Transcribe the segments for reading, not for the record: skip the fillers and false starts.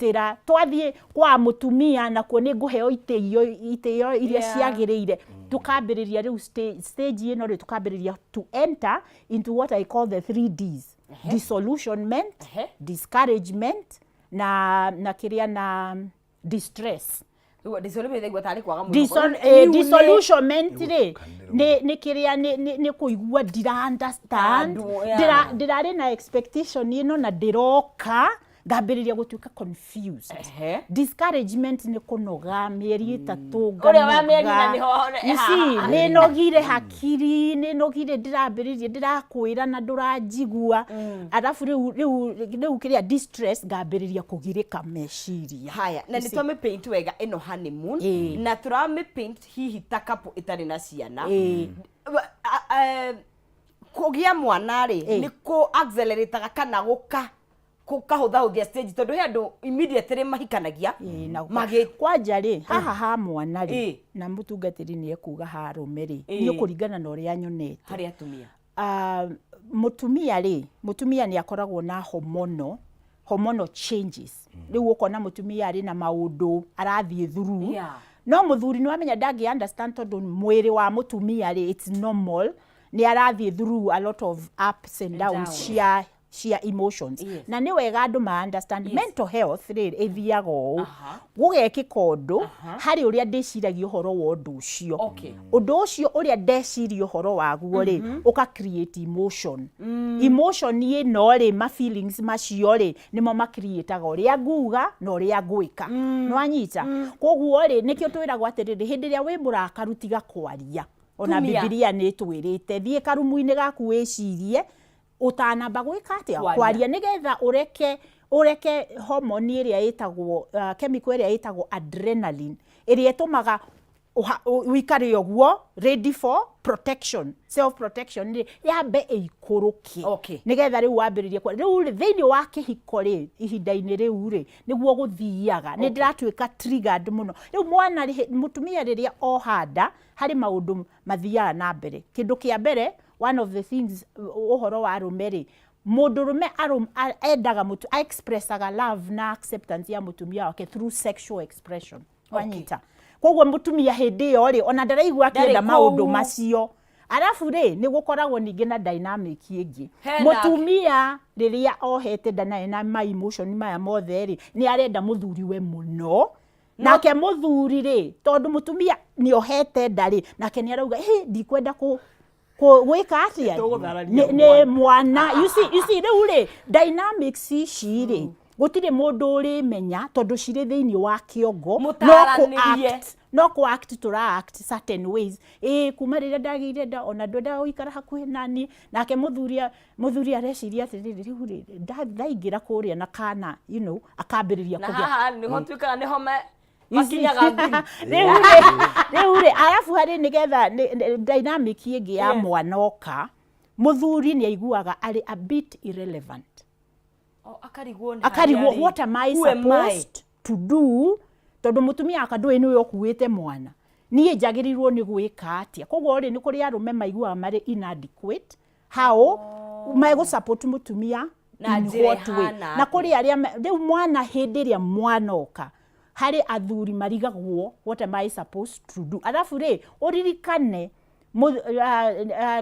kwĩgitĩra twathie kwa mutumia na kuo nĩ ngũheo itĩo iria ciagĩrĩire tukambĩrĩria rĩu stage ĩno rĩ tukambĩrĩria to enter into what I call the 3Ds disillusionment discouragement na kĩrĩa na distress. Disillusionment rĩ nĩ kĩrĩa nĩ kũigua ndira understand ndirarĩ na expectation ĩno na ndĩroka ngambĩrĩria gũtuĩka confused. Discouragement nĩ kũnoga mĩeri 3 nganoga nĩ nogire hakiri nĩ nogire ndĩrambĩrĩria ndĩrakwĩra na ndũranjigua arabu rĩu kĩrĩa distress ngambĩrĩria kũgirĩka meciria. Haya na nĩtwame paint wega ĩno honeymoon na tũrame paint hihi ta couple ĩtarĩ na ciana kũgĩa mwana rĩ nĩ kũ accelerate kana kahũthahũthia stage tondu he andu immediately mahikanagia kwanja ri haha mwana ri na mutungatiri ni ekuga harume ri ni kuringana na uria nyonete hari atumia mutumia ni akoragwo na hormonal changes riu ukona mutumia ari na maundu arathie through no muthuri ni wamenya dangi understand tondu mwiri wa mutumia ri it's normal ni arathie through a lot of ups and downs sheer emotions na ni wega andu ma understand mental health ri ithiaga gugekika undu hari uria ndiciragia uhoro wa undu ucio undu ucio uria ndeciria uhoro waguo ri uka create emotion ni no ri ma feelings macio ri nimo ma create aga uria nguga na uria ngwika no anyita koguo ri nikio twiragwo atiriri hindi ria wi murakaru tiga kwaria ona Biblia ni twirite thie karumu-ini gaku wicirie utanamba gwika atia kwaria nigetha ureke hormone iria itagwo chemical iria itagwo adrenaline iria itumaga wikare ogwo ready for protection self protection ni yambe ikuruke nigetha riu wambiririe kwa riu thiini wa kihiko ri ihinda-ini riu ri niguo guthiaga ni ndiratuika triggered muno riu mwana mutumia riria ohanda hari maundu mathiaga na mbere kindu kia mbere one of the things uhoro wa rumeri mundurume endaga mutu expressaga love na acceptance ya mutumia wake through sexual expression wanyita koguo mutumia hindi yo ri ona ndaraigua akienda maundu macio arafu ri ni gukoragwo ningi na dynamic ingi mutumia riria ohete ndana na my emotion maya mothe ri ni arenda muthuri we muno nake muthuri ri tondu mutumia ni ohete ndari nake ni arauga ndikwenda gwika atia ni mwana you see riu ri dynamics ciri gutire mundu uri menya tondu ciri thiini wa kiongo no ku act tura act certain ways kuma riria ndagire nda ona ndwenda guikara hakuhi nani nake muthuri areciria atiriri riu ri ndaingira kuria na kana akambiriria kugia ni hotuika ni home riu ri arafu hari nigetha dynamic ingi ya mwanoka muthuri ni aiguaga ari a bit irrelevant akarigwo what am I supposed to do tondu mutumia akandwe ni yokuite mwana nie njagirirwo ni gwika atia koguo ri ni kuri arume maiguaga mari inadequate how maigo support mutumia na kuri aria riu mwana hindi ria mwanoka hari athuri marigagwo what am I supposed to do arafu ri uririkane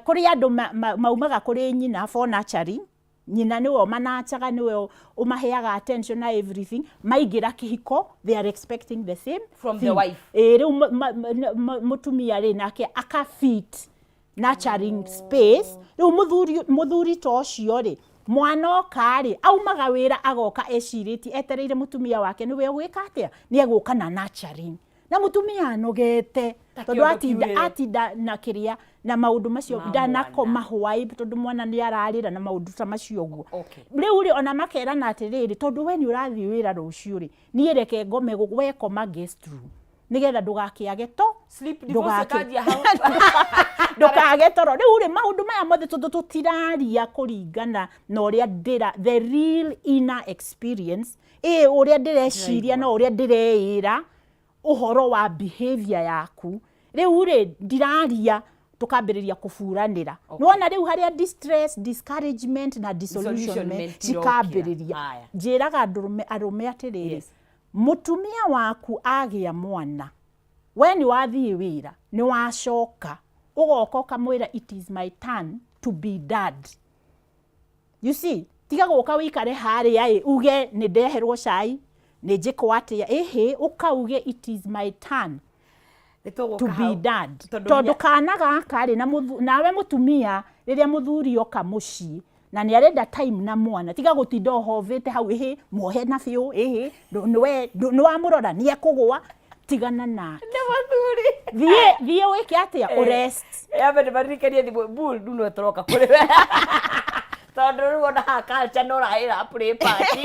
kuri andu maumaga kuri nyina for nurturing nyina niwe manachaga niwe umaheaga attention na everything maigira kihiko they are expecting the same from the wife riu mutumia ri nake aka fit nurturing space riu muthuri tocio ri mwana okari aumaga wira agoka eciriti etereire mutumia wake niwe gwika atia ni eguka na nurturing na mutumia anogete tondu atinda na kiria na maundu macio ndanakoma hwai tondu mwana ni ararira na maundu ta macio guo riu ri ona makera na atiriri tondu we ni urathi wira rucio ri ni reke ngome gwekoma guest room nigetha ndugakiage to sleep divorce kadia hau ndukage toro riu ri maundu maya mothe tondu tutiraria kuringana na uria ndira the real inner experience uria ndireciria na uria ndireira uhoro wa behavior yaku riu ri ndiraria tukambiriria kufuranira nona riu haria distress, discouragement na disillusionment cikambiriria njiraga arume atiriri mutumia waku agia mwana we ni wathie wira ni wacoka ugoka ukamwira it is my turn to be dad. You see, tiga guka wikare hari ai uge ni ndeherwo cai ni njikwo atia ukauge it is my turn to be dad. Tondu kana gaka ri nawe mutumia riria muthuri oka mucii na ni arenda time na mwana tiga gutinda hovete hau muohe na biu ni wa murora ni ekugwa tigana na muthuri thie wiki atia urest yabe barikania ni bull duno troka kuri tondu ruona ha culture no raira play party.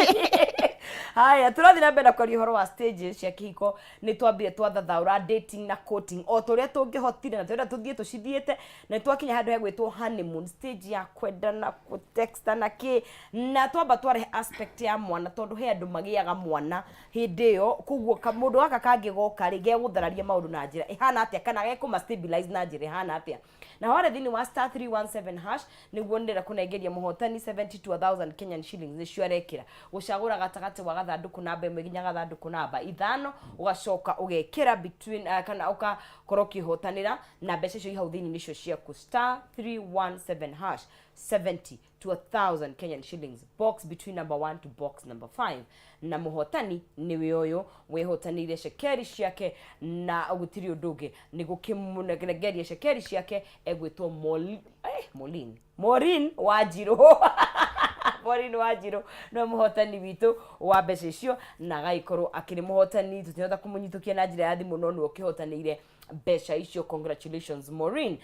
Haya turathi na mbere kwa horo wa stages cia kihiko ni twambire twathathaura dating na courting o turia tungihotire na turia tuthie tucithiete na twakinya handu hegwitwo honeymoon stage ya kwendana ku textana ki na twamba tware aspect ya mwana tondu he andu magiaga mwana hindi iyo kuguo mundu aka kangigoka ri geguthararia maundu na njira ihana atia kana gekuma stabilize na njira ihana atia na wale thini wa star 317 hash niguo ndira kunengeria muhotani 72,000 Kenyan shillings nicio arekira gucagura gatagati wa gathanduku namba 1 nginya gathanduku namba 5 ugacoka ugekira between kana ugakorwo kihotanira na mbeca icio ihau thini nicio ciaku star 317 hash 70 to 1,000 Kenyan shillings box between number 1 to box number 5 na muhotani niwe uyu wehotanire shekeri ciake na gutiri unduge ni gukimunegeria shekeri ciake egwitwo Morin Wanjiru Morin Wanjiru no muhotani witu wa mbeca icio na gaikorwo akiri muhotani tutihota kumunyitukia na njira ya thimu no no kihotanire mbeca icio. Congratulations Morin.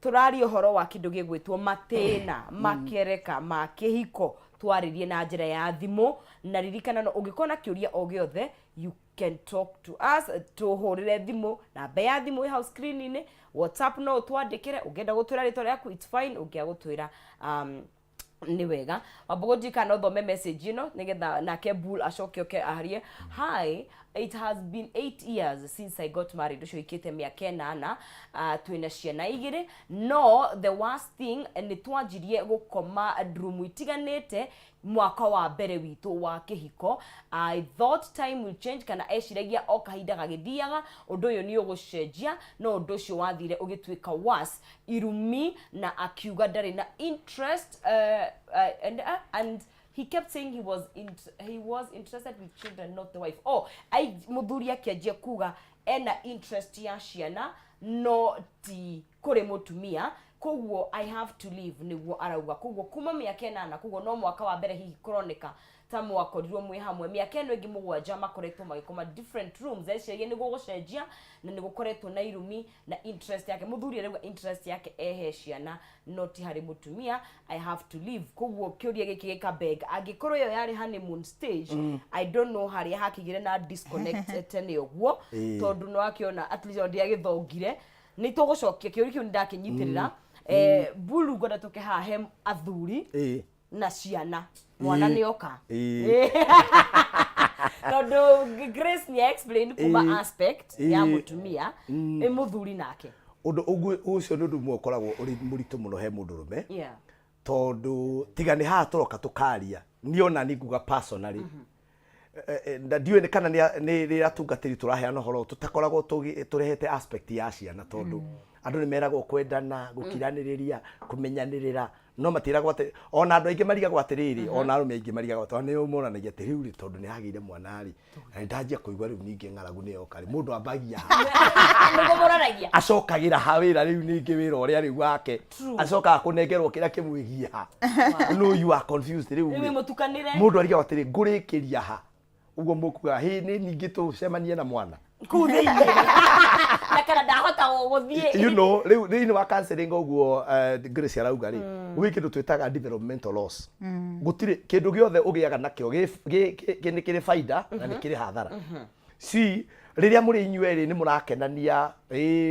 Turari uhoro wa kindu gigwitwo matena makereka ma kihiko twaririe na njira ya thimu na ririkana no ungikona kiuria o giothe you can talk to us tuhurire thimu na ya thimu ya screen ini WhatsApp no twandikire ungenda gutwira ritwa riaku it's fine ungia gutwira ni wega wabogoji kana thome message ino nigetha nake bull acoke oke aharie. Hi, it has been 8 years since I got married. Ucio ikite miaka 8 twina ciana igire no the worst thing ni twanjirie gukoma room itiganete mwaka wa mbere witu wa kihiko. I thought time will change kana eciragia o kahinda gagithiaga undu uyu ni ugucenjia no undu ucio wathire ugitwika worse irumi na akiuga ndari na interest and he kept saying he was interested with children not the wife. Muthuri akianjia kuga ena interest ya ciana no ti kuri mutumia koguo I have to leave niguo arauga koguo kuma miaka 8 koguo no mwaka wa mbere hihi kuroneka ta mwakorirwo mwi hamwe miaka ino ingi mugwanja makoretwo magikoma different rooms ecirie niguo gucenjia na nigukoretwo na irumi na interest yake muthuri arauga interest yake ehe ciana no ti hari mutumia I have to leave koguo kiuria giki gikabeg agikorwo yo yari honeymoon stage I don't know hari hakigire na disconnect tene uguo tondu no akiona at least ndia githongire ni tugucokia kiuria kiu ndakinyitirira bulu goda toke ha hem athuri na ciana mwana ni oka tondu Grace ni explain kuma aspect ya mutumia muthuri nake undu ucio ndu mwokoragwo uri muritu muno he mundurume tondu tigani ha turoka tukaria niona ni nguga personally ndiwe ni kana ni rira tungatiri turaheana horo tutakoragwo turehete aspect ya ciana tondu andu ni meragwo kwendana gukiraniriria kumenyanirira no matiragwo ati ona andu aingi marigagwo atiriri ona arume aingi marigagwo ati ni umonanagia ati riu tondu ni hagire mwanari na ndajia kuigwa riu ningi ng'aragu ni okari mundu ambagia nugo moranagia acokagira ha wira riu ningi wira uria riu wake acoka kunengerwo kira kimwigia no you are confused riu mundu ariga atiri ngurikiria ha ugo mukuga hi ni ningi tucemanie na mwana kuthini na kana ndahota guthie you know riu wa counseling uguo Grace arauga ri wi kindu twitaga developmental loss gutire kindu giothe ugiaga nakio ni kiri faida na ni kiri hathara si riria muri inyueri ni murakenania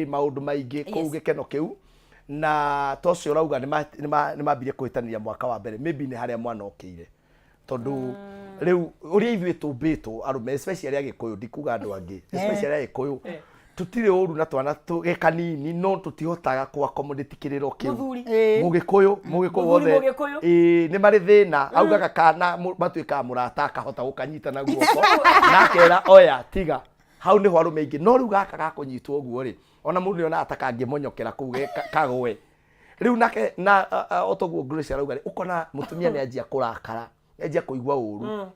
maundu maingi kuu gikeno kiu na tocio urauga ni mambire kuhitania mwaka wa mbere maybe ni haria mwana okire tondu riu uria ithuĩ tumbĩtwo arume especially agikuyu ndikuga andu angi especially agikuyu tutire uru na twana tugekanini no tutihotaga kwa accommodate kiriro kiu mugikuyu wothe ni mari thina augaga kana matuika murata akahota gukanyita na guoko nakera oya tiga hau ni hwaru meingi no riu gaka gakunyitwo guo ri ona mundu ni ona ataka ngimonyokera kuu kagwe riu nake na otoguo Grace arauga ukona mutumia ni anjia kurakara anjia kuigwa uru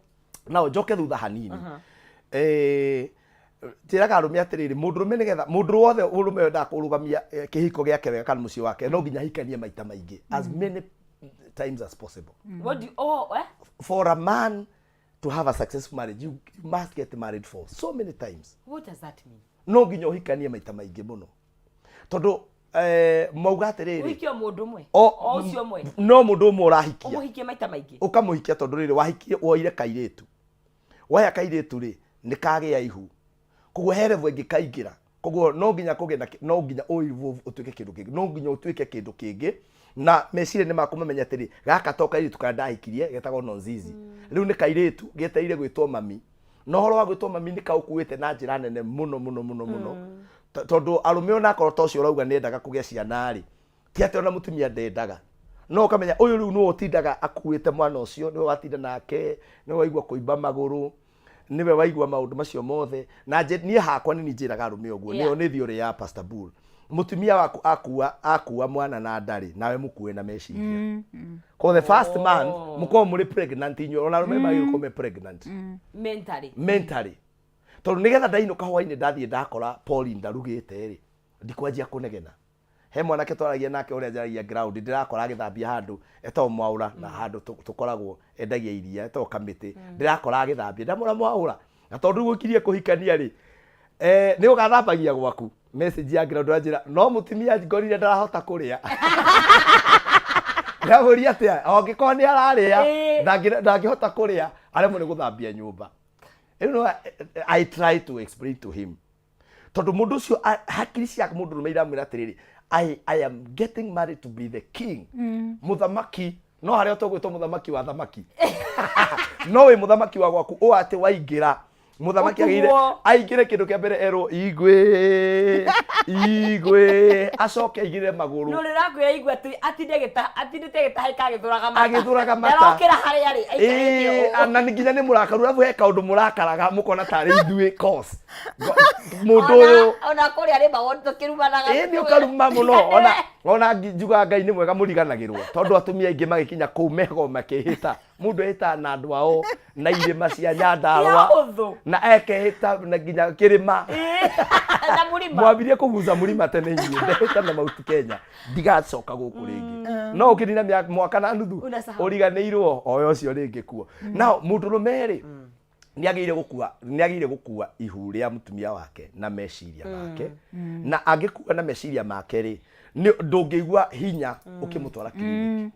na njoke thutha hanini tiraga arume atiriri mundurume nigetha mundu wothe urume wenda kurugamia kihiko giake wega kana mucio wake no nginya hikanie maita maingi as many times as possible. What do for a man to have a successful marriage you must get married for so many times. What does that mean? No nginya uhikanie maita maingi muno tondu mauga atiriri uhikio mundu mwe o ucio mwe no mundu mwe urahikia umuhikie maita maingi ukamuhikia tondu riri wahikie woire kairitu waya kairitu ri nikagia ihu koguo herevo ingikaingira koguo no nginya kugenda no nginya uivu utuike kindu kingi no nginya utuike kindu kingi na mecire ni makumenya atiri gaka toka iri tukandahikirie getagwo nonzizi riu ni kairitu geteire gwitwo mami no horo wa gwitwo mami ni kaukuite na njira nene muno tondu arume ona korwo tocio urauga nendaga kugia ciana ri ti ati ona mutumia ndendaga no ukamenya uyu riu no utindaga akuite mwana ucio ni watinda nake ni waigwa kuimba maguru niwe waigwa maundu macio mothe na nie hakwa ni njiraga arume uguo nio ni thiori ya Pastor Bull mutumia waku akua mwana na ndari nawe mukue na meciria ko the first man muko muri pregnant inyo ona arume magiro kome pregnant mentally tondu nigetha ndainuka hwaini ndathie ndakora Pauline ndarugite ri ndikwanjia kunegena he mwanake twaragia nake uria njaragia ground ndirakora agithambia handu eto mwaura na handu tukoragwo endagia iria eto kamiti ndirakora agithambia ndamura mwaura na tondu gukirie kuhikania ri ni ugathambagia gwaku message ya ground anjira no mutimia ngorire ndarahota kuria ndamuria atia ongikorwo ni araria ndangihota kuria aremwo ni guthambia nyumba. You know, I try to explain to him tondu mundu ucio hakiri cia mundu rumeira mwira atiriri I am getting married to be the king muthamaki no haria tugwitwo muthamaki wa thamaki no we muthamaki wa gwaku o ati waingira muthamaki aigire kindu kia mbere ero igwe acoke aigire maguru no rirakwira igwe atindite gita agithuraga mata arokira haria ri aikarite na nginya ni murakaru rabu he kaundu murakaraga mukona tari indue cause mundu uyu ona kuri ari bawondo kirumanaga ni ukaruma muno ona njuga Ngai ni mwega muriganagirwo tondu atumia ingi magikinya kuu mego makihita mundu hita na andu ao na irima cia Nyandarua na ekehita na nginya kirima na murima mwabirie kuguza murima tene inyi ndehita na mauti Kenya ndigacoka guku ringi no ukirina mwaka na nuthu uriganirwo oyo cio ringi kuo now mundu rumeri niagire gukua ihu ria mutumia wake na meciria make na angikua na meciria make ri ndungigwa hinya ukimutwara clinic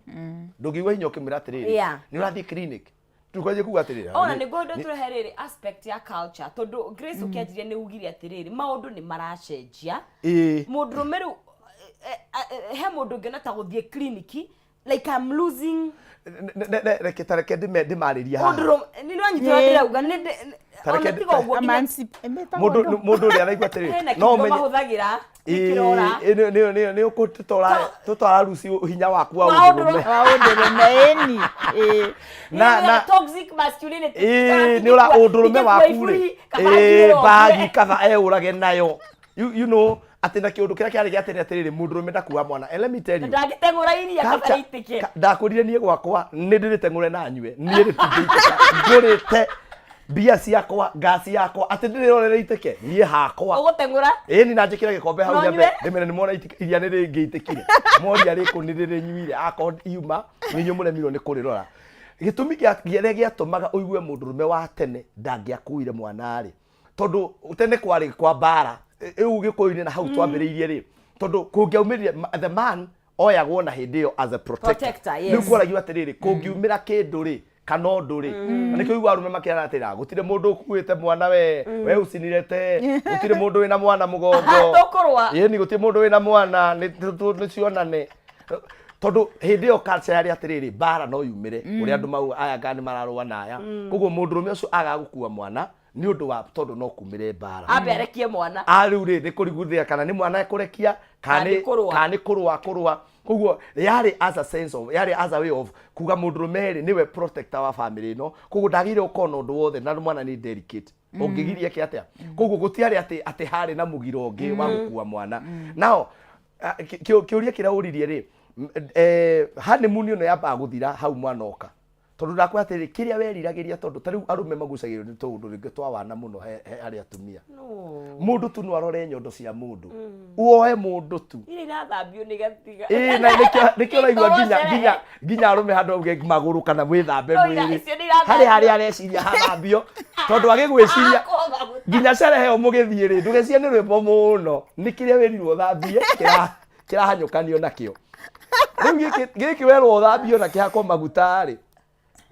ndungigwa hinya ukimira atiriri ni urathi clinic tukwaje kuga atiriri ona ni gondo tureherere aspect ya culture tondu Grace ukiajiria ni ugiri atiriri maundu ni maracenjia mundu rumeru he mundu ngena ta guthie clinic like I'm losing reke ndimariria haha ni nwanyitira ndirauga ni mundu ri araigwa atiriri no menye mahuthagira ikirora ni ukututora ruci hinya waku wa maundurume na toxic masculinity ni ura undurume waku ri bagi katha urage nayo you know atina kiundu kiria kiari giatere atiriri mundurume ndakuwa mwana let me tell you ndagitengura iria katha itike ndakurire nie gwakwa ni ndiritengure na nyue nie ritindika ngurite bia ciakwa ngasi yakwa ati ndirorere itike nie hakwa ugutengura ni nanjikira gikombe hau nyambe ndimene ni mona iria ni ringi itikire moria riku ni riri nyuire akon iuma ni nyu muremirwo ni kurirora gitumi gia giatumaga uigue mundurume wa tene ndangiakuire mwana ri tondu tene kwari kwa bara ugikoine na hau twambiriirie ri tondu kungiaumirie the man oyagwo na hindi yo as a protector ni kwaragiwa atiriri kungiumira kindu ri kana undu ri na nikio igwa arume makira atira gutire mundu ukuite mwana we ucinirete gutire mundu wina mwana mugongo ni gutire mundu wina mwana ni cionane tondu hindi yo culture yari atiriri bara no yumire uri andu mau aya ngani mararua naya koguo mundurume ucio agagukua mwana ni undu wa tondu no kumire mbara aberekie mwana riu ri ni kuriguthia kana ni mwana ekurekia kana ni kurua koguo yari as a sense of yari as a way of kuga mundurume ri niwe protector wa family no koguo ndagire ukona undu wothe na mwana ni delicate ungigiria ki atia koguo gutiari ati hari na mugiro ungi wa gukua mwana nao kiuria kirauririe ri honeymoon ino yamba guthira hau mwana oka tondu ndakwa atiri kiria weriragiria tondu tariu arume magucagirwo ni tondu ringi twa wana muno hari atumia mundu tu no arore nyondo cia mundu uoe mundu tu ire irathambio ni gatiga na nikio raigua ginya arume handu auge maguru kana mwithambe mwiri hari areciria hathambio tondu agigwiciria ginya cerehe o mugithie ri ndugecie ni rwimbo muno ni kiria wirirwo thambie kirahanyukanio nakio riu giki werwo thambio na kihako maguta ri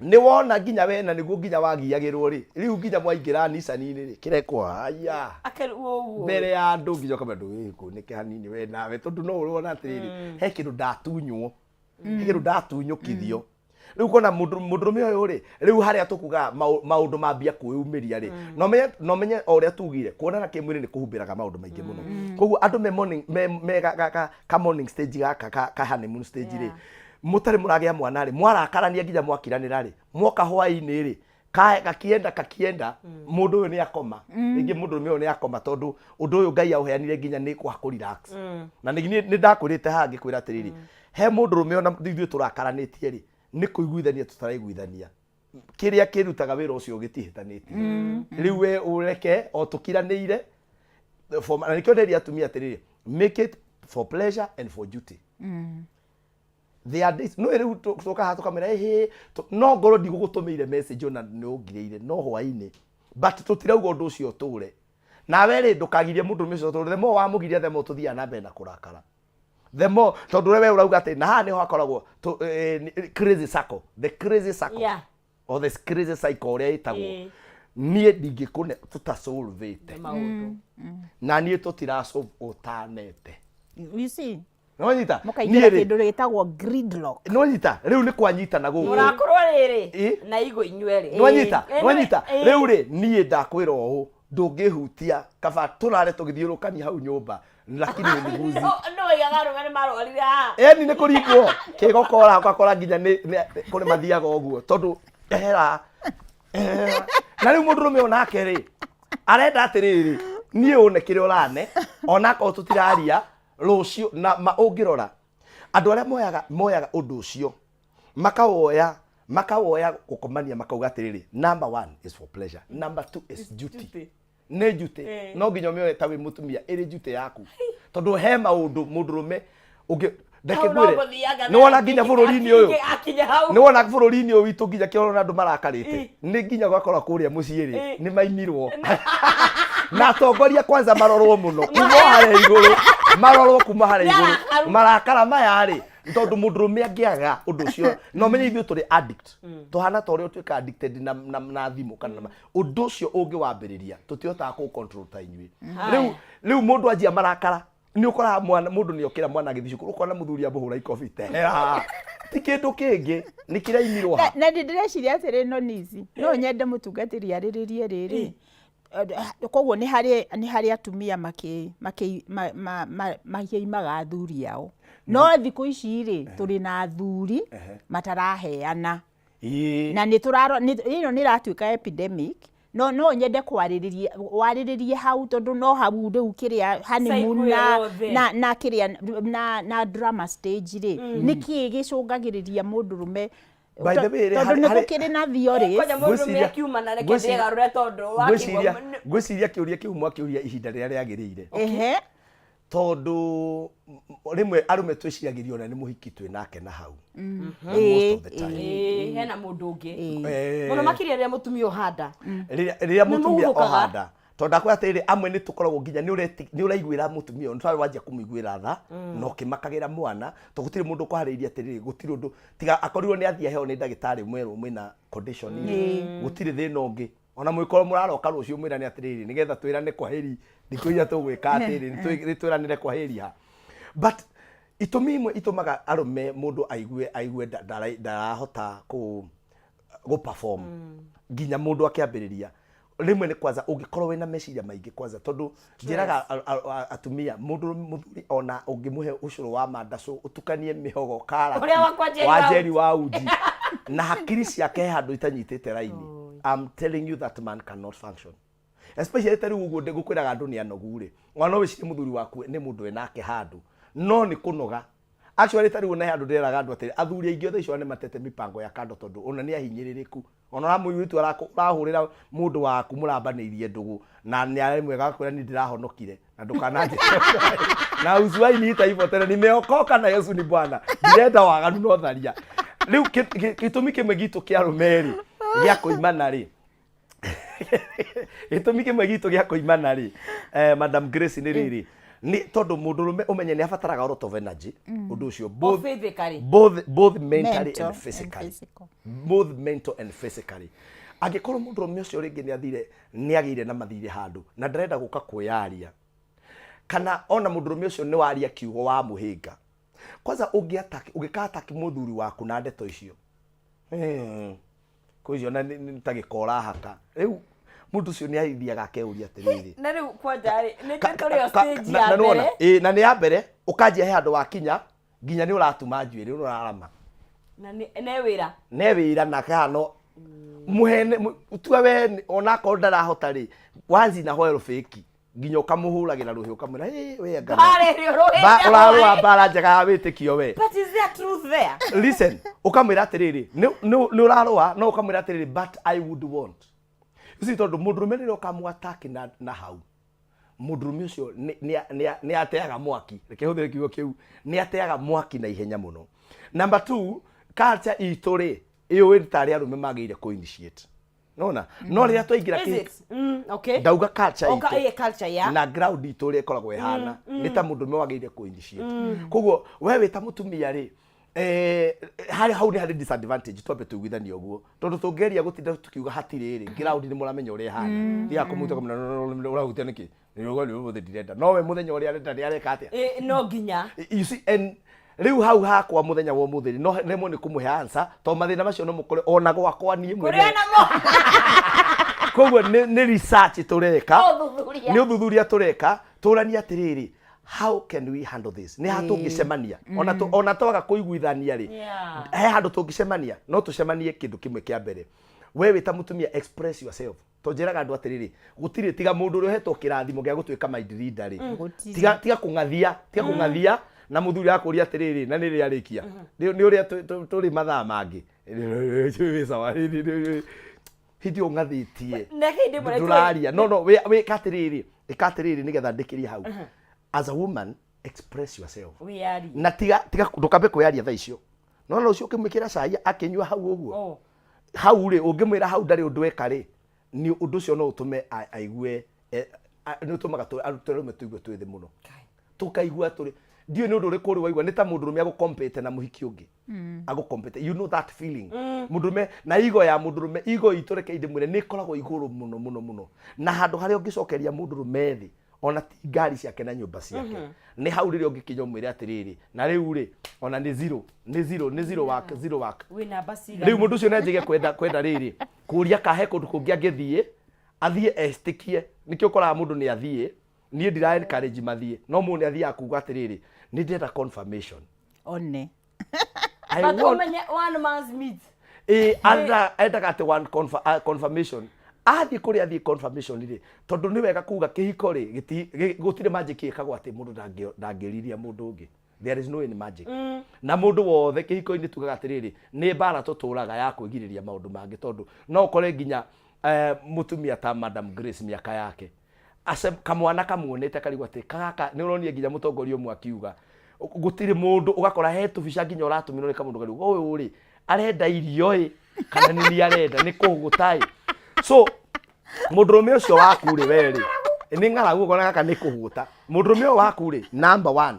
ni wona ginya wena niguo ginya wagiagirwo ri riu ginya mwaingira nisani-ini ri kirekwo haya mbere ya andu ginya kama ndu nike hanini we nawe tondu no urona atiriri he kindu ndatunywo he kindu ndatunyukithio riu kona mundurume uyu ri riu haria tukuga maundu mambia kwiumiria ri no menye oria tugire kuonana kimwiri ni kuhumbiraga maundu maingi muno koguo andu me morning stage ka honeymoon stage ri mutari muragia mwana ri mwarakarania ginya mwakiranira ri mwoka hwaini ri kakienda mundu uyu ni akoma ningi mundurume uyu ni akoma tondu undu uyu Ngai auheanire ginya ni kwa ku relax na ni ndakwirite hangi kwira atiriri he mundurume ona ithuĩ turakaranitie ri ni kuiguithania tutaraiguithania kiria kirutaga wira ucio gitihitanitie riu we ureke o tukiraniire na nikio nderia atumia atiriri make it for pleasure and for duty there are days no riu tuka hatu kamera no ngoro ndigugutumiire message ona ni ungireire no hwaini but tutirauga undu ucio ture nawe ri ndukagirie mundu ucio ture themo wa mugiria themo tuthia na mbere na kurakara themo tondu we urauga ati na ha ni ho akoragwo crazy circle the crazy circle or the crazy cycle uria itagwo nie ndingikune tutasolvete na nie tutira solve utanete you see no nyita mukaingira kindu gitagwo gridlock no nyita riu ni kwanyita na guku murakorwo riri na igo inyweri no nyita riu ri nie ndakwira uhu ndungihutia kaba turare tugithiurukani hau nyumba lakini ni guzi no yagaru mene marorire ni ni kuringwo kigokora ukakora ginya ni kuri mathiaga uguo tondu ehera na riu mundurume onake ri arenda atiriri nie une kire urane onako tutiraria rucio na ungirora andu aria moyaga undu ucio makawoya gukomania makauga atiriri number 1 is for pleasure number 2 is duty ne duty no nginya mioe tawi mutumia iri duty yaku tondu he maundu mundurume ungi ndeke gwire ni wona nginya bururi-ini uyu ni wona bururi-ini uyu witu nginya kiorona andu marakarite ni nginya gwakora kuria mucii ri ni mainirwo na atongoria kwanza marorwo muno kuma haria iguru marorwo kuma haria iguru marakara maya ri tondu mundurume angiaga undu ucio no menye ithuĩ turi addict tuhana ta uria tuika addicted na thimu kana undu ucio ungi wambiriria tutihotaga ku control ta inyuĩ riu mundu anjia marakara ni ukora mundu ni okira mwana agithii cukuru ukona muthuri amuhura ikofi te ti kindu kingi ni kiraimirwo ha na ndireciria atiri no nici no nyende mutungatiri ariririe riri koguo ni hari atumia makiimaga athuri ao no thiku ici ri turi na athuri mataraheana na ni turaro ino ni ratuika epidemic no nyende kwariririe hau tondu no hau riu kiria honeymoon na kiria na drama stage ri niki gicungagiriria mundurume by the way tondu ni gukiri na thiori konya mundurume akiuma na reke ndegarure tondu gwiciria kiuria kiu mwakiuria ihinda riria riagirire tondu rimwe arume twiciragirio na ni muhiki twi nake na hau most of the time hena mundu ungi muno makiria riria mutumia ohanda riria mutumia ohanda tondu akwa atiri amwe ni tukoragwo nginya ni uraiguira mutumia ni twari wanjia kumuiguira tha no kimakagira mwana to gutiri mundu kwahariria atiri gutiri undu tiga akorirwo ni athia heo ni ndagitari mweru mwina condition gutiri thina ungi ona mwikoro muraroka rucio mwira ni atiriri nigetha twirane kwaheri ndikuiya tugwika atiri ni twiranire kwaheri ha but itumi imwe itumaga arume mundu aigue ndarahota ku perform nginya mundu akiambiriria rimwe ni kwanza ungikorwo wina meciria maingi kwanza tondu njiraga atumia mundu muthuri ona ungimuhe ucuru wa mandacu utukanie mihogo kara wa jeri wa uji na hakiri ciake handu itanyitite raini. I'm telling you that man cannot function, especially tari uguo ndigukwiraga andu ni anogu ri wana wicire muthuri waku ni mundu enake handu no ni kunoga. Actually tari una handu ndiraga andu atiri athuri aingi othe icio ne matete mipango ya kando tondu ona ni ahinyiririku ona muyitu arahurira mundu waku murambanirie ndugu na ni ari mwega kwira ni ndirahonokire na ndukanaje na uzuai ni taifa tena nimeokoka na Yesu ni Bwana ndirenda waganu no tharia riu gitumi kimwe gitu kia rumeri gia kuimana ri gitumi kimwe gitu gia kuimana ri Madam Grace ni riri ni tondu mundurume umenye ni abataraga a lot of energy undu ucio both mentally and physically both mental and physically. Angikorwo mundurume ucio ringi ni athire ni agire na mathire handu na ndarenda guka kuyaria kana ona mundurume ucio ni waria kiugo wa muhinga kwanza ungikataki muthuri waku na ndeto icio kuizio na nitagikora haka riu mundu cio ni aithiaga akeuria atiriri na riu kwanja ri ni tutorio stage ya mbere na ni ya mbere ukanjia he handu wakinya nginya ni uratuma njuiri urarama na ne wira na kahano muhene tuwe we ona ko ndarahota ri wanzi na hoero feki nginya ukamuhuragira ruhi ukamwira we ngana urarwa bara njaga witikio we. But is there truth there? Listen ukamwira atiriri ni urarwa no ukamwira atiriri but I would want. Uzi tondu mundurume ni ukamu attack na hau mundurume ucio ni ateaga mwaki reke huthire kiugo kiu ni ateaga mwaki na ihenya muno. Number 2 culture ituri iyo witari arume magire ko initiate nona no ria twaingira ki okay ndauga culture itu okay culture ya na ground ituri ikoragwo ihana ni ta mundurume wagire ko initiate koguo we wita mutumia ri hari hau ni hari disadvantage twambe tuiguithania uguo tondu tungeria gutinda tukiuga hatiriri ground ni muramenya uri hana ria kumuita kamuna urahutia niki ni ugo ni ubuthe direnda no we muthenya uri arenda ni areka atia no ginya you see and riu hau hakwa muthenya wa muthiri no remo ni kumuhe answer to mathina macio no mukore ona gwakwa nie mwene kuri namo koguo ni research tureka ni uthuthuria tureka turania atiriri how can we handle this ni hatungicemania ona twaga kuiguithania ri he handu tungicemania no tucemanie kindu kimwe kia mbere we wita mutumia express yourself to njiraga andu atiriri gutiri tiga mundu uri hetwo kirathimo gia gutuika mind reader ri tiga kungathia na muthuri akuria atiriri na niri arikia ni uria turi mathaa mangi sawa hidi ungathitie nduraria no we katiriri nigetha ndikirie hau as a woman express yourself na tiga ndukambe kuyaria tha icio no ucio ukimwikira cai akinyua hau uguo hau ri ungimwira hau ndari undu eka ri ni undu ucio no utume aigue ni utumaga turume tuigue twithi muno tukaigua turi ndio ni undu uri kuri waigua ni ta mundurume agu compete na muhiki ungi agu compete you know that feeling mundurume na ego ya mundurume ego itureke inde mwire ni koragwo iguru muno na handu hari ungicokeria mundurume thi ona ngari ciake na nyumba ciake ni hau riri ungikinya mwire atiriri na riu ri ona ni zero work wina basi riu mundu ucio nenjige kwenda riri kuria kahe kundu kungi angithie athie estikie nikio koraga mundu ni athie ni ndira encourage mathie no mundu athie akuga atiriri ni ndenda confirmation one I want one man's meat endaga ati one confirmation athi kuri athi confirmation ri tondu ni wega kuga kihiko ri gutire magic ikagwa ati mundu ndangiriria mundu ungi there is no any magic na mundu wothe kihiko ini tugaga atiriri ni bara tuturaga ya kwigiriria maundu mangi tondu no kore nginya mutumia ta Madam Grace miaka yake ase kamwana kamuonete karigwa ati kaka ni uronie nginya mutongoria umwe akiuga gutire mundu ugakora he tubica nginya uratumino ni kamundu kariu owe uri arenda irio i kana ni arenda ni kugutai so mundurume ucio waku ri weri ni ngaragu gona kaka ni kuhuta mundurume waku ri number 1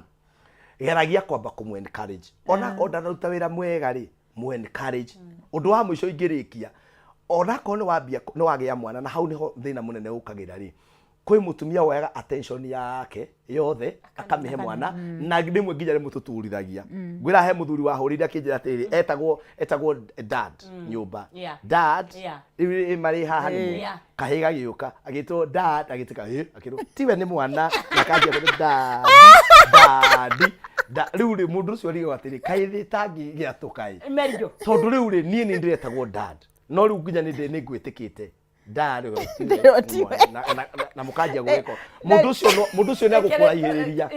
geragia kwamba kumu encourage ona ko ndaruta wira mwega ri mu encourage undu wa mwisho ingirikia ona ko ni wambia no wagia mwana na hau niho thina munene ukagira ri kwĩ mũtumia woyaga attention yake yothe akamihe mwana na rĩmwe nginya rĩmũtũturithagia ngwĩra he mũthuri wahũrĩire akĩnjĩra atĩrĩ etagwo dad nyũmba dad rĩu marĩ haha nĩ kahĩ gagĩũka agĩtwo dad agĩtĩka akĩrwo tiwe nĩ mwana na kanjia dad rĩu rĩ mũndũ ũcio rĩo atĩrĩ kaĩ thĩ tangi gĩatũkaĩ tondũ rĩu rĩ niĩ nĩ ndĩretagwo dad no rĩu nginya nĩ ngwĩtĩkĩte dad na mũkanjia gwĩko mũndũ ũcio nĩ agũkũraihĩrĩria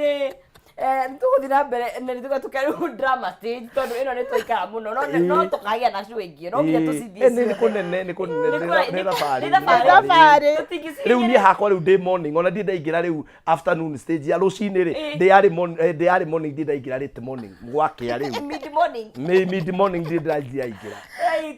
tuguthira mbere na tuka ru drama stage tondu ino ni twaikara muno no tukagia na cio ingi no nginya tucithie ni kunene ni thabarĩ rĩu niĩ hakwa rĩu ndĩ morning ona ndaingĩra rĩu afternoon stage ya rũcinĩ rĩ ndĩ morning ndaingĩra late morning gwakĩa rĩu mid morning ndaingĩra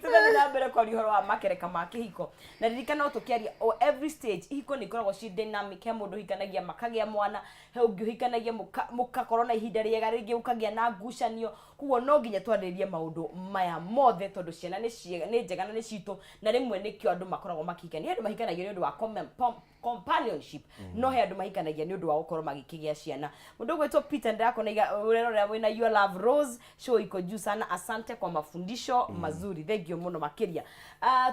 tugathira mbere kwa rihoro wa makereka ma kĩhiko na ririkana no tukiaria every stage ihiko ni ikoragwo ci dynamic he mũndũ hikanagia makagia mwana he ũngĩ hikanagia mukakorwo na ihinda rĩega rĩngĩ ukagia na ngucanio kuo no nginya twarĩrĩrie maũndũ maya mothe tondu ciana nĩ njega na nĩ citũ na rĩmwe nĩkĩo andũ makoragwo makihikania andũ mahikanagia nĩ ũndũ wa companionship no he andũ mahikanagia nĩ ũndũ wa gũkorwo magĩkĩgĩa ciana mũndũ ũgwĩtwo Peter ndakona urerora wĩna your love Rose show iko juu sana asante kwa mafundisho mazuri thengio mũno makĩria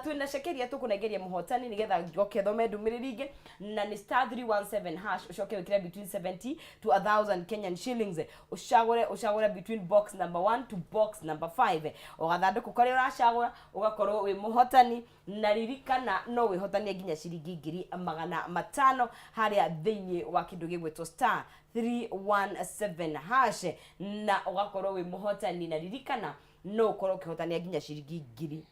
twina shekeria tukunengeria muhotani nigetha ngoke thome ndũmĩrĩri ingĩ na ni *317# ucoke wikire between 70 to 1000 Kenyan shillings ucagure between box number 1 to box number 5 ugathandũkũ kũrĩa uracagura ugakorwo wi muhotani na ririkana no wihotanie nginya ciringi 500 haria thĩinĩ wa kĩndũ gĩgwĩtwo *317# na ugakorwo wi muhotani na ririkana no ukorwo ukihotania nginya ciringi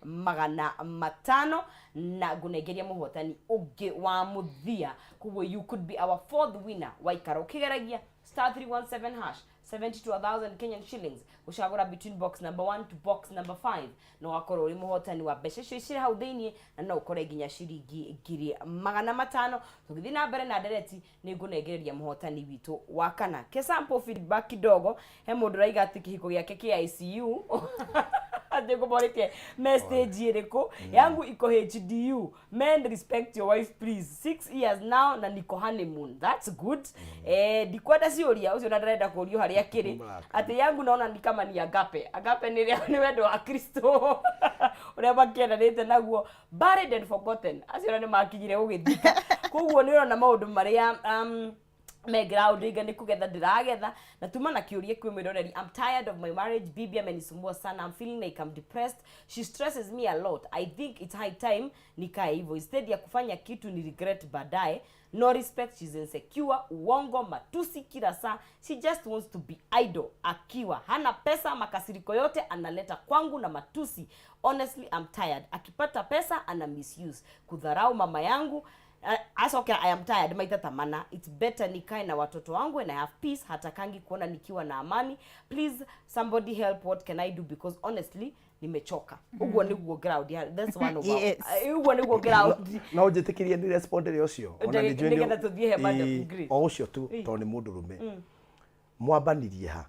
500 na ngunengeria muhotani ungi wa muthia kuguo you could be our fourth winner waikara ukigeragia *317# 70 to 1000 Kenyan shillings ushagura between box number 1 to box number 5 no wakorwo uri muhotani wa mbeca icio icire hau thĩinĩ na no ukore nginya ciringi 500 tugithi na mbere na ndereti ni ngunengereria muhotani witũ wa kana ke sample feedback kidogo he mũndũ raiga atĩ kĩhiko gĩake kĩa ICU ande kuboretie message ĩrĩkũ yangu iko HDU men respect your wife please 6 years now na niko honeymoon that's good dikwenda ciuria ucio na ndarenda kurio haria kiri ati yangu naona ni kama ni agape ni wendo wa Kristo uria bakiendanite naguo buried and forgotten acio ni makinyire gugithika koguo ni urona maundu maria me ground iga ni kugetha ndiragetha na tuma na kiurie kwi mwiroreri I'm tired of my marriage bibi amenisumbua sana I'm feeling like I'm depressed she stresses me a lot I think it's high time nikae hivyo instead ya kufanya kitu ni regret baadaye no respect she's insecure uongo matusi kila saa she just wants to be idle akiwa hana pesa makasiriko yote analeta kwangu na matusi honestly I'm tired akipata pesa ana misuse kudharau mama yangu okay, I am tired maita tamana it's better nikae na watoto wangu and I have peace hatakangi kuona nikiwa na amani please somebody help what can I do because honestly nimechoka uguo niguo ground that's one of uguo niguo ground no njitikirie ni respondere ucio ona ni ngetha tuthie he madam green o ucio tu to ni mundu rume mwambanirie ha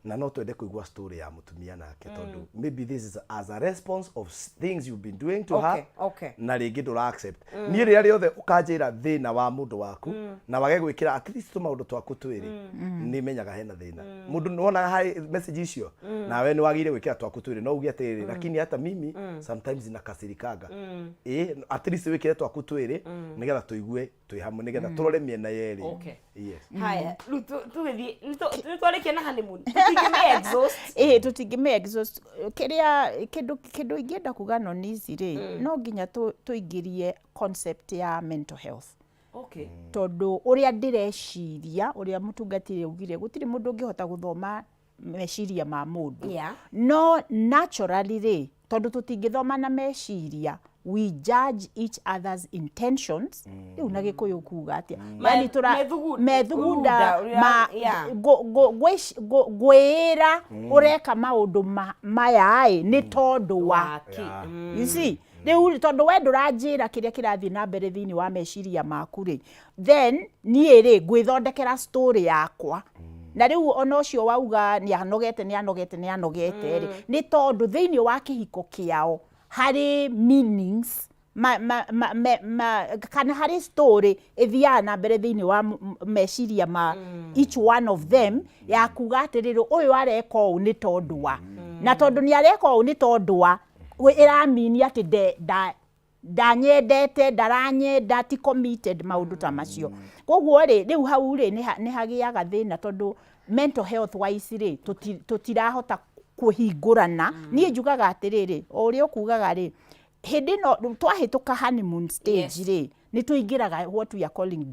na no twende kuigua story ya mutumia nake tondu maybe this is as a response of things you've been doing to her na ringi ndura accept ni ria riothe ukanjira thina wa mundu waku na wage gwikira at least maundu twaku twiri ni menyaga hena thina mundu nona hai message icio na we ni wagire gwikira twaku twiri no ugie atiri lakini hata mimi sometimes inakasirikaga at least wikire twaku twiri nigetha tuigue twi hamwe nigetha turore miena yeri yes haya tugithi nitwarikia na honeymoon tutingime exhaust tutingime exhaust kiria kindu ingienda kuga no nizi ri no nginya tuingirie concept ya mental health tondu uria ndireciria uria mutungatire ugire gutiri mundu ngihota guthoma meciria ma mundu no naturally ri tondu tutingithoma na meciria we judge each other's intentions una gikuyu kuga atia yani tura methugunda gwira ureka maundu maya ni tondu wake you see riu tondu we nduranjira kiria kirathi na mbere thini wa meciria maku ri then nie ri gwithondekera story yakwa na riu ona ucio wauga ni anogete ri ni tondu thini wa kihiko kiao hari meanings kana hari story ithia na mbere thiini wa meciria ma each one of them ya kuga atiriri uyu areka u ni tondu wa na tondu ni areka u ni tondu wa iramini ati ndanyendete ndaranyenda ti committed maundu ta macio koguo ri riu hau ri ni hagiaga thina tondu mental health wise ri tutirahota kuhingurana nie njugaga atiriri uri ukugaga ri hindi no twahituka honeymoon stage ri ni tuingiraga what we are calling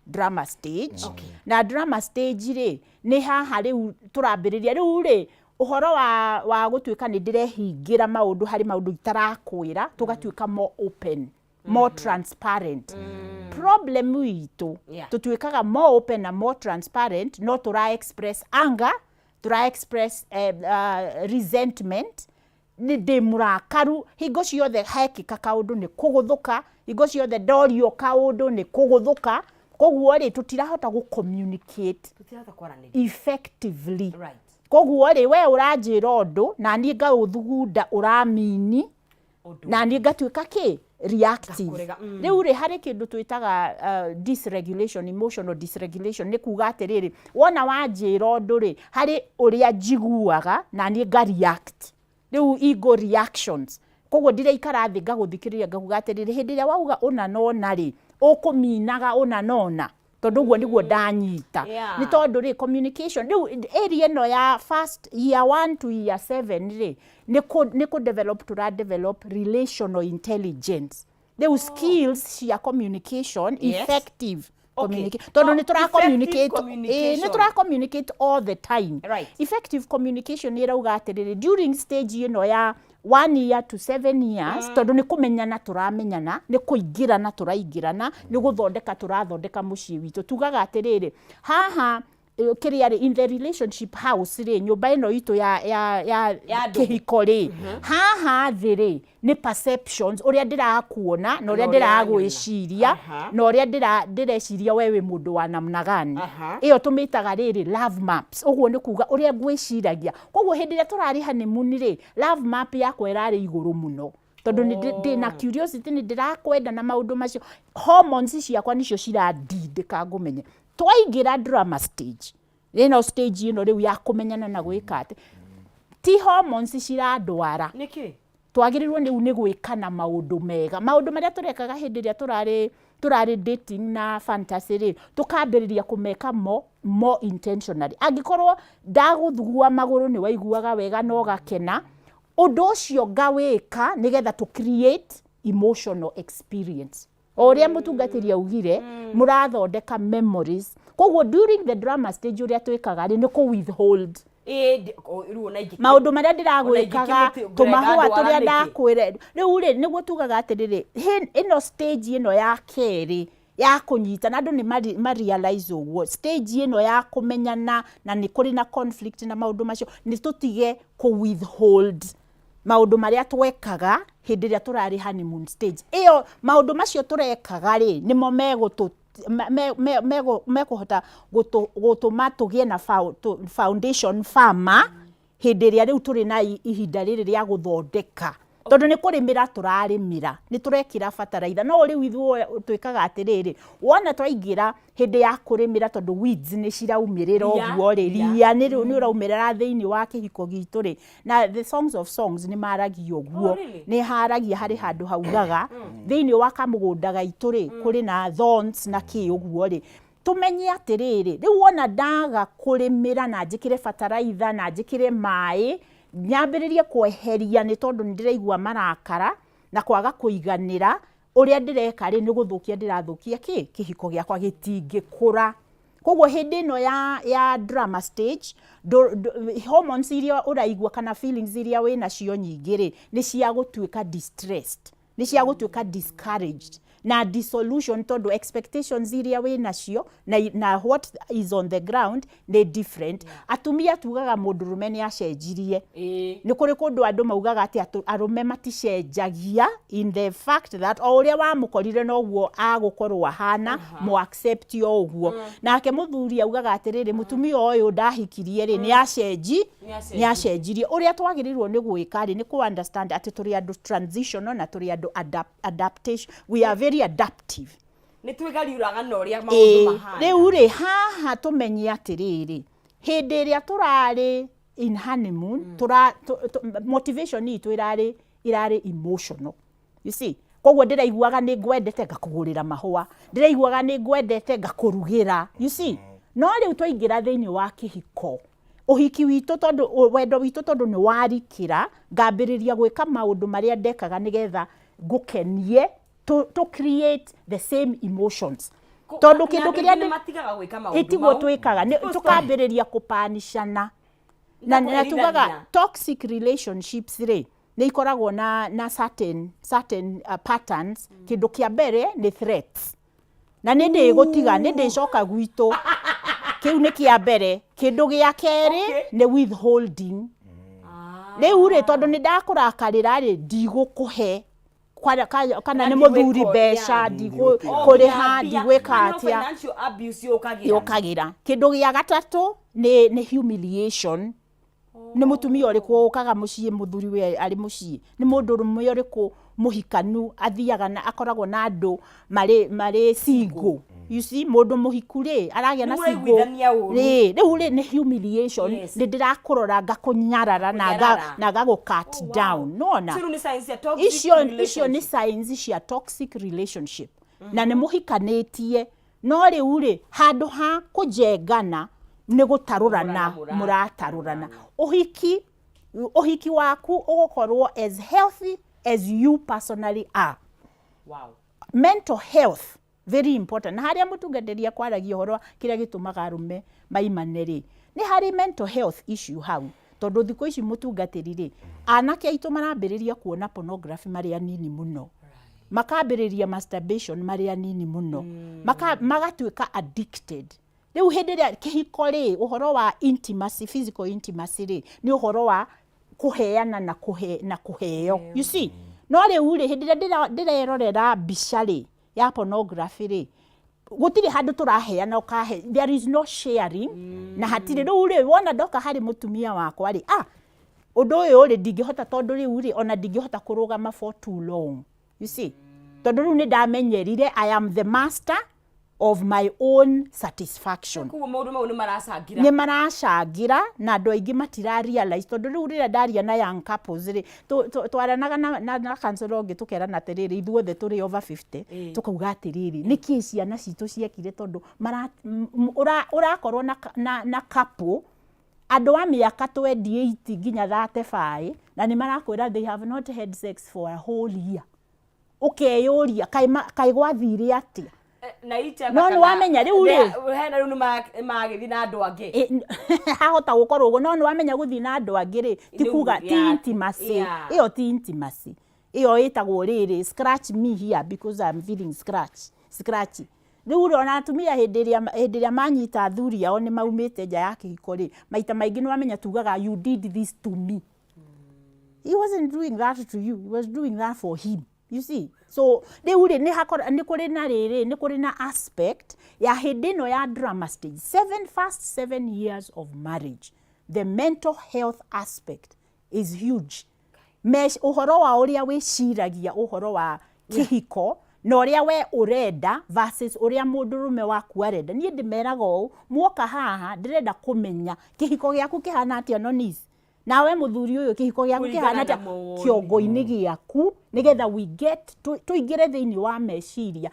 drama stage na drama stage ri ni haha riu turambiriria riu ri uhoro wa gutuika ni ndirehingira maundu hari maundu itarakwira tugatuika more open more transparent problem witu tutuikaga more open na more transparent no tura express anger tura express resentment ni demurakaru hingo ciothe hekika kaundu ni kuguthuka hingo ciothe dorio kaundu ni kuguthuka koguo ri tutirahota gu communicate effectively koguo ri we uranjira undu na ni ngauthugunda uramini na ni ngatuika ki reactive riu ri hari kindu twitaga dysregulation emotional dysregulation ni kuga atiriri wona wanjira undu ri hari uria njiguaga na ni nga react riu ego reactions koguo ndireikara thi ngaguthikiriria ngakuga atiriri hindi ria wauga una nona ri ukuminaga una nona tondu guo niguo ndanyita ni tondu ri communication riu area no ya first year 1 to year 7 ri ni ku develop relational intelligence the skills cia communication effective communication tondu ni tura communicate all the time effective communication ni rauga atiriri during stage ino ya 1 year to 7 years tondu ni kumenyana turamenyana ni kuingirana turaingirana ni guthondeka turathondeka mucii witu tugaga atiriri haha kiriari in the relationship house ri nyumba ino itu ya kihiko ri haha thiri ni perceptions uria ndirakuona na uria ndiragwiciria na uria ndireciria wewe mundu wa namna gani iyo tumitaga riri love maps uguo ni kuga uria ngwiciragia koguo hindi ria turari honeymoon ri love map yakwa irari iguru muno tondu ndi na curiosity ni ndirakwenda na maundu macio hormones ciakwa nicio ciradindika ngumenye twaingira drama stage ino stage ino riu ya kumenyana na gwika ati ti hormones ciradwara niki twagirirwo ni gwikana maundu mega maundu maria turekaga hindi ria turari dating na fantasy ri tukambiriria kumeka more intentionally angikorwo ndaguthugua maguru ni waiguaga wega no gakena undu ucio ngawika nigetha to create emotional experience oria mutungatiri augire murathondeka memories koguo during the drama stage uria twikaga ni ku withhold maundu maria ndiragwikaga tumahua turia ndakwire riu ri niguo tugaga atiriri ino stage ino ya keri ya kunyita na andu ni realize uguo stage ino ya kumenyana na ni kuri na conflict na maundu macio ni tutige ku withhold maundu maria twekaga hindi ria turari honeymoon stage iyo maundu macio turekaga ri nimo mekuhota gutuma tugie na foundation farma hindi ria riu turi na ihinda riri ria guthondeka tondu ni kurimira turarimira ni turekira fertilizer no riu ithu twikaga atiriri wona twaingira hindi ya kurimira tondu weeds ni ciraumirira uguo ri ria ni uraumirira thiini wa kihiko gitu ri na the songs of songs ni maragio uguo ni haragia hari handu haugaga thiini wa kamugunda gaitu ri kuri na thorns na ki uguo ri tumenye atiriri riu wona ndaga kurimira na njikire fertilizer na njikire mai nyambiririe kweheria ni tondu ndiraigua marakara na kwaga kuiganira uria ndireka ri ni guthukia ndirathukia kihiko giakwa gitingikura koguo hindi no ya drama stage hormones iria uraigua kana feelings iria wina cio nyingi ri ni cia gutuika distressed ni cia gutuika discouraged na dissolution tondu expectations iria we nacio na what is on the ground they different. Atumia tugaga mundurume ni acenjirie ni kuri kundu andu maugaga ati arume maticenjagia in the fact that o uria wa mukorire noguo agukorwo ahana mu accept yo uguo nake muthuri augaga atiriri mutumia uyu ndahikirie ri ni acenjirie uria twagirirwo ni gwika ri ni ku understand ati turi andu transitional na turi andu adaptation. We are very adaptive. Ni twigariuraga no ria maundu mahana riu ri haha tumenye atiriri hindi iria turari in honeymoon motivation itu irari emotional, you see. Koguo ndiraiguaga ni ngwendete ngakugurira mahua, ndiraiguaga ni ngwendete ngakurugira, you see. No riu twaingira thiini wa kihiko uhiki witu tondu wendo witu tondu ni warikira ngambiriria gwika maundu maria ndekaga nigetha ngukenie to create the same emotions tondu kindu kiria matigaga gwika maundu itiguo twikaga tukambiriria kupanishana na tugaga toxic relationships ri ni ikoragwo na certain patterns. Kindu kia mbere ni threats na ni ndigutiga ni ndicoka gwitu kiu ni kia mbere. Kindu gia keri ni withholding. Riu ri tondu ni ndakurakarira ri ndigukuhe kana ni muthuri besha ndigukuriha ndigwika atia financial abuse yokagira. Kindu gia gatatu ni humiliation. Ni mutumia uriku ukaga mucii muthuri we ari mucii ni mundu rumwe uriku muhikanu athiaga na akoragwo na andu mari single, you see. Mundu muhiku ri aragia na single riu ri ni humiliation. Ni ndirakurora ngakunyarara na gagu cut down. Nona icio ni signs cia toxic relationship na ni muhikanitie. No riu ri handu ha kujengana ni gutarurana muratarurana. Uhiki waku ugokorwo as healthy as you personally are. Wow. Mental health very important. Na haria mutungaderia kwaragia horo kiria gitumaga arume maimaneri ni hari mental health issue hau tondu thiko ici mutungatirire anake aitu marambiriria kuona pornography mari anini muno, makambiriria masturbation mari anini muno, magatuika addicted. Riu hindi ria kihiko ri uhoro wa intimacy, physical intimacy ri ni uhoro wa kuheana na kuheo, you see. No riu ri hindi ria ndirerorera mbica ri ya pornography ri gutiri handu turaheana ukahe, there is no sharing. Na hatire riu ri wona ndoka hari mutumia wakwa ri undu uyu ri ndingihota tondu riu ri ona ndingihota kurugama for too long, you see. Tondu riu ni ndamenyerire I am the master of my own satisfaction. Kuo maundu mau ni maracagira na andu aingi matira realize tondu riu rira ndaria na young couples ri twaranaga na counselor ungi tukerana atiriri ithuothe turi over 50 tukauga atiriri niki ciana citu ciekire tondu urakorwo na couple andu a miaka 28 nginya 35 na ni marakwira they have not had sex for a whole year. Ukeyuria kai gwathire atia na icha no wamenya riu ri hena riu magithi na andu angi hahota gukorwo uguo no wamenya guthi na andu angi ri ti kuga ti intimacy iyo ti intimacy iyo itagwo riri scratch me here because I'm feeling scratch. Riu ri ona atumia hindi ria manyita thuri yao ni maumite nja ya kihiko ri maita maingi ni wamenya tugaga you did this to me. He wasn't doing that to you, he was doing that for him, you see. So riu ri ni kuri na riri ni kuri na aspect ya hindi no ya drama stage first 7 years of marriage. The mental health aspect is huge. Mesh uhoro wa uria wiciragia uhoro wa kihiko no uria we urenda versus uria mundurume waku arenda. Ni ndimeraga u muoka haha ndirenda kumenya kihiko giaku kihana atia nonis nawe muthuri uyu kihiko giaku kihana atia kiongo-ini giaku nigetha we get tuingire thiini wa meciria.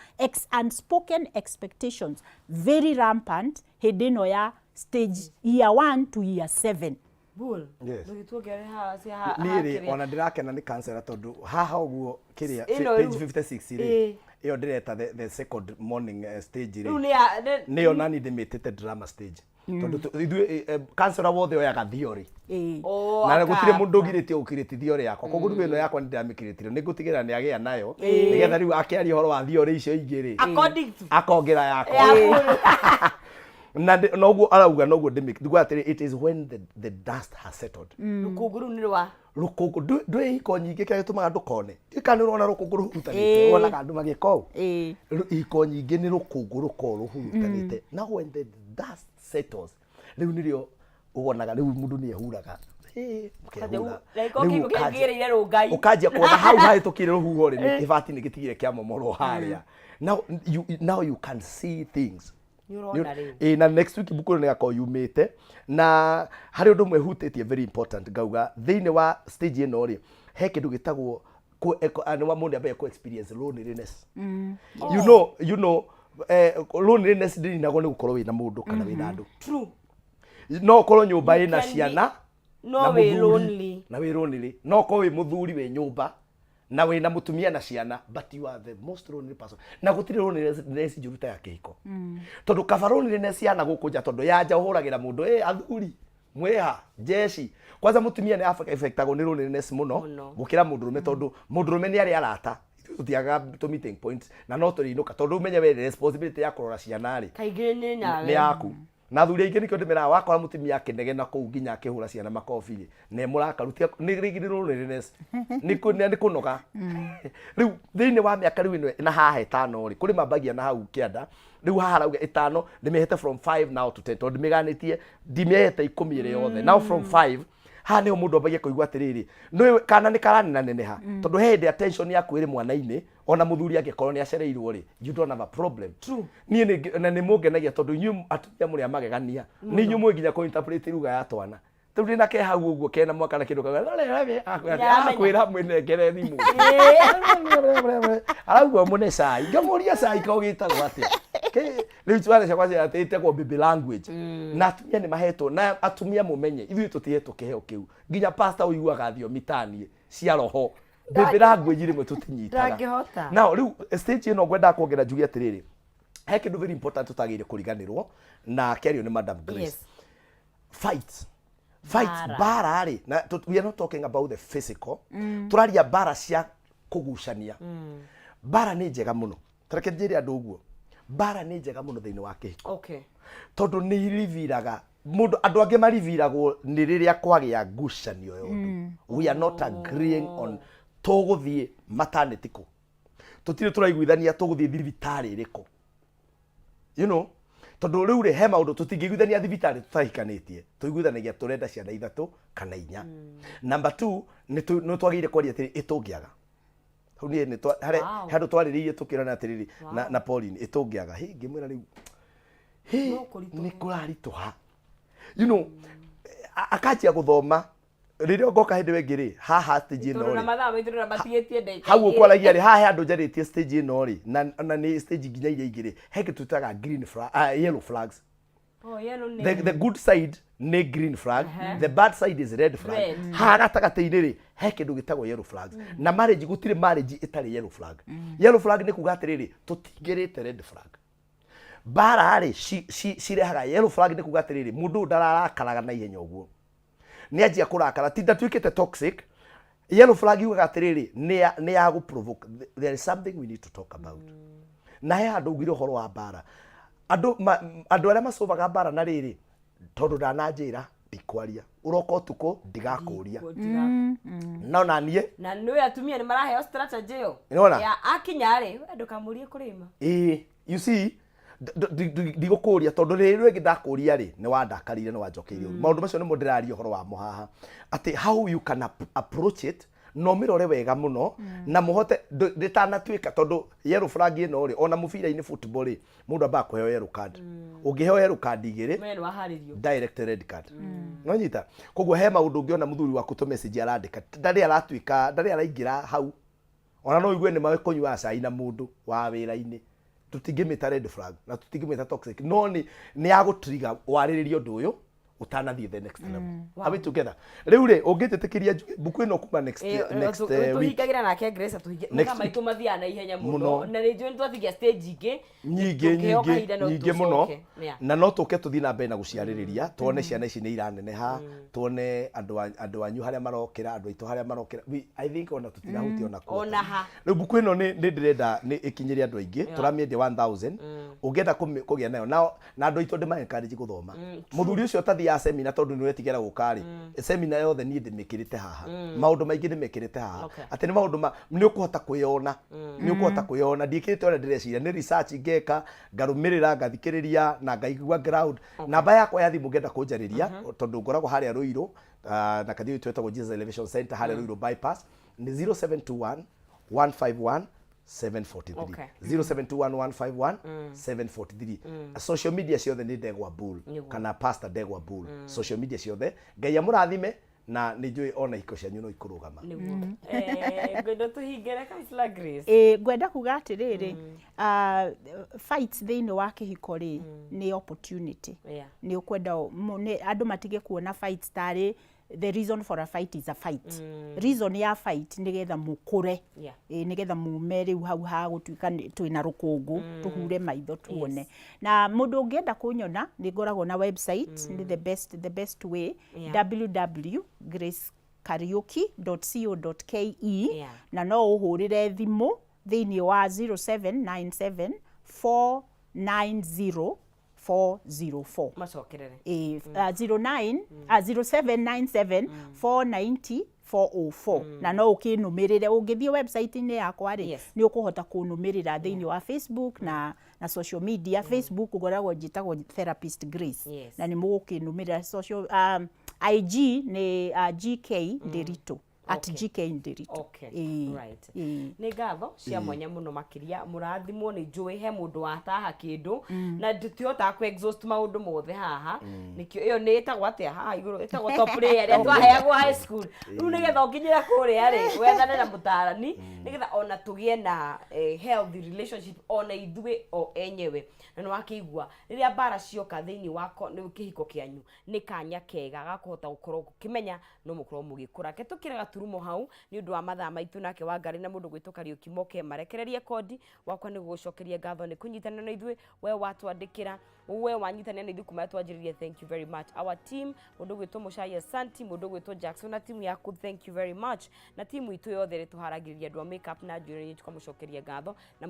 Unspoken expectations very rampant hindi no ya stage year 1 to year 7. Bull. Yes. Nugituogere ha niri ona ndirakena ni cancer tondu haha uguo kiria page 56 ri iyo ndireta the second morning stage ri ni ona ni ndimitete drama stage. tondu ithuĩ kansera wothe oyaga theory Oh, na gũtirĩ mũndũ ũgirĩtio gũkirĩti theory yakwa koguo rĩu ĩno yakwa nĩndĩramĩkirĩtire nĩngũtigĩrĩra nĩagĩa nayo nĩgetha rĩu akĩaria ũhoro wa theory icio ingĩ according to akongera yakwa na noguo arauga noguo ndiguo atĩrĩ it is when the dust has settled rũkũngũ rũu nĩ rwa rũkũngũ ndwĩ iko nyingĩ kĩrĩa gĩtũmaga ndũkone ika nĩ ũrona rũkũngũ rũhutanĩte wonaga andũ magĩka ũũ iko nyingĩ nĩ rũkũngũ rũkoragwo rũhutanĩte na when the dust settles rĩu nĩrĩo ũgonaga rĩu mũndũ nĩehuraga ũkanjia kuona hau hahĩtũkire rũhuho rĩ nĩ kĩbati nĩgĩtigire kĩa momorwo harĩa now you can see things na next week buku nĩ gakorwo yumĩte na harĩ ũndũ ũmwe hutĩtie very important ngauga thĩinĩ wa stage ĩno rĩ he kĩndũ gĩtagwo nĩ wa mũndũ ambaye experience loneliness you know loneliness ndĩninagwo nĩ gũkorwo wĩna mũndũ kana wĩna andũ true no ũkorwo nyũmba ĩna ciana no wĩ lonely na wĩ lonely no ũkorwo wĩ mũthuri wĩ nyũmba na wĩna mũtumia na ciana but you are the most lonely person na gũtirĩ loneliness njũru ta ya kĩhiko tondũ kaba loneliness yana gũkũ nja tondũ yanja ũhũragĩra mũndũ athuri mwĩha jeshi kwanza mũtumia nĩ affectagwo nĩ loneliness mũno gũkĩra mũndũrũme tondũ mũndũrũme nĩ arĩ arata tũthiaga to meeting points na no tũrĩinũka tondũ ũmenye we responsibility ya kũrora ciana rĩ kaingĩ nĩ nawe nĩ yaku na athuri aingĩ nĩkĩo ndĩmera wakora mũtumia akĩnegena kũu nginya akĩhũra ciana makobi rĩ ne mũrakarutia nĩ rĩgĩ loneliness nĩ kũnoga rĩu thĩinĩ wa mĩaka rĩu ĩno na haha ĩtano rĩ kũrĩ mambagia na hau kĩanda rĩu haha rauga ĩtano ndĩmĩhete from 5 now to 10 tondũ ndĩmĩganĩtie ndimĩhete 10 ĩrĩ yothe now from 5 ha nĩho mũndũ ambagia kũigua atĩrĩrĩ nĩ kana nĩ karanina neneha tondũ he hĩndĩ attention yaku ĩrĩ mwana-inĩ ona mũthuri angĩkorwo nĩ acereirwo rĩ you don't have a problem true niĩ na nĩ mũngenagia tondũ inyuĩ atumia mũrĩ magegania nĩ inyuĩ mũĩ nginya kũ-interpret ruga ya twana tondũ ndĩna ke hau ũguo kena mwaka na kĩndũ akwĩra mwĩnengere thimũ araugua mũne cai ngĩmũria cai kao gĩtagwo atĩa rĩu twana ciakwa ciatĩtagwo baby language na atumia nĩ mahetwo na atumia mũmenye ithuĩ tũtihetwo kĩheo kĩu nginya pastor ũiguaga thiomi taniĩ cia roho baby language rĩmwe tũtinyitaga now rĩu stage ĩno ngwenda kuongerera njuge atĩrĩrĩ he kĩndũ very important tũtagĩrĩire kũriganĩrwo na kĩario nĩ Madam Grace fights bara rĩ na we are not talking about the physical tũraria bara cia kũgucania bara nĩ njega mũno tareke njĩre andũ ũguo bara nĩ njega mũno thĩinĩ wa kĩhiko tondũ nĩ iriviraga mũndũ andũ angĩ mariviragwo nĩ rĩrĩa kwagĩa ngucanio yothe we are not agreeing on tũgũthiĩ maternity kũ tũtirĩ tũraiguithania tũgũthiĩ thibitarĩ ĩrĩkũ you know tondũ rĩu rĩ he maũndũ tũtingĩiguithania thibitarĩ tũtahikanĩtie tũiguithanagia tũrenda ciana 3 kana 4 number 2 nĩ twagĩrĩire kwaria atĩrĩ ĩtũngĩaga hau nĩ handũ twarĩrĩirie tũkĩrana atĩrĩrĩ na Pauline ĩtũngĩaga ngĩmwĩra rĩu nĩ kũraritũha you know akanjia gũthoma rĩrĩa ngoka hĩndĩ wengĩ rĩ haha stage ĩno rĩ hau ũkwaragia rĩ haha andũ njarĩtie stage ĩno rĩ na nĩ stage nginya iria ingĩ rĩ he kĩndũ twĩtaga green flag yellow flags the good side nĩ green flag the bad side is red flag haha gatagatĩ-inĩ rĩ he kĩndũ gĩtagwo yellow flags na marriage gũtirĩ marriage ĩtarĩ yellow flag yellow flag nĩ kuga atĩrĩrĩ tũtingĩrĩte red flag bara rĩ cirehaga yellow flag nĩ kuga atĩrĩrĩ mũndũ ndararakaraga na ihenya ũguo nĩ anjia kũrakara ti ndatuĩkĩte toxic yellow flag yugaga atĩrĩrĩ nĩ ya gũprovoke there is something we need to talk about na he handũ ugire ũhoro wa bara andũ arĩa macovaga bara na rĩrĩ tondũ ndananjĩra ndikwaria ũroka ũtukũ ndigakũria no na niĩ na nĩ atumia nĩ maraheo strategy ya akinya rĩ ndũkamũrie kũrĩma you see ndigũkũria tondũ rĩrĩ rĩngĩ ndakũria rĩ nĩ wandakarire nĩ wanjokeirie maũndũ macio nĩmo ndĩraria ũhoro wamo haha atĩ how you can approach it no mĩrore wega mũno na mũhote ndĩtanatuĩka tondũ yellow flag ĩno rĩ ona mũbira-inĩ football rĩ mũndũ ambaga kũheo yellow card ũngĩheo yellow card igĩrĩ direct red card no nyita koguo he maũndũ ũngĩona mũthuri waku to message arandĩka ndarĩ araingĩra hau ona no igue nĩ makũnyua cai na mũndũ wa wĩra-inĩ tũtingĩmĩta red flag na tũtingĩmĩta toxic no nĩ yagũtriga warĩrĩria ũndũ ũyũ utanathie the next level. Are we together? Riu ri ungititikiria buku ino kuma next week. Tuhigagira nake Grace tuhige muga maitu mathia na ihenya muno na ri njui twathigia stage nyingi muno na no tuke tuthi na mbere na guciaririria tuone ciana ici ni iraneneha tuone andu anyu haria marokira andu aitu haria marokira. I think ona tutirahuti ona ha riu buku ino ni ndirenda ni ikinyiria andu aingi turamiendia 1000 ungienda kugia nayo na andu aitu ndima encourage guthoma muthuri ucio tathia seminar tondu ni wetigera gukari seminar yothe ni ndimikirite haha maundu maingi ndimikirite haha ati ni maundu ni ukuhota kuyona ndikirite ona ndireciria ni research ngeka ngarumirira ngathikiriria na ngaigua ground namba yakwa ya thimu ngenda kunjariria tondu ngoragwo haria Ruiru na kathio twetagwo Jesus Elevation Center haria Ruiru bypass ni 0721 151 743 0721 151 743. Social media ciothe ni Ndegwa Bull kana Pastor Ndegwa Bull. Social media ciothe Ngai amurathime na ni njui ona iko cianyu no ikurugama ngwenda tuhingere Councillor Grace. Ngwenda kuga atiriri fights thiini wa kihiko ri ni opportunity ni ukwenda andu matige kuona fights tari the reason for a fight is a fight. Reason ya fight nigetha mukure nigetha mume riu hau ha gutuika twina rukungu tuhure maitho tuone na mundu ungienda kunyona ni ngoragwo na website ni the best way www.gracekaraoke.co.ke na no uhurire thimu thiini wa 0797 490 404 macokerere 0797 490 404 na no ukinumirire ungithie website ini yakwa ri ni ukuhota kunumirira thiini wa Facebook na social media. Facebook ugoragwo njitagwo Therapist Grace na ni mugukinumirira social IG ni GK Ndirito @GK Ndirito. Right. Ni ngatho cia mwanya muno makiria murathimwo ni njui he mundu wataha kindu na ndutiota ku exhaust maundu mothe haha nikio iyo ni itagwo atia haha iguru itagwo top player ya twaheagwo high school riu nigetha ukinyira kuria ri wethane na mutarani nigetha ona tugie na healthy relationship ona ithue o enyewe na nwakiigua riria bara cioka thiini wako ni kihiko kianyu ni kanya kega gakuhota gukorwo ukimenya no mukorwo mugikura ketukiraga turumo hau ni undu wa mathaa maitu nake Wangari na mundu gwitwo Kariuki moke marekererie kodi wakwa ni gugucokeria ngatho ni kunyitana na ithue we watwandikira we wanyitana na ithu kuma twanjiririe. Thank you very much our team mundu gwitwo Mushai Santi mundu gwitwo Jackson na timu yaku thank you very much na timu itu yothe ri tuharagiriria andu makeup na jewelry kwa mucokeria ngatho na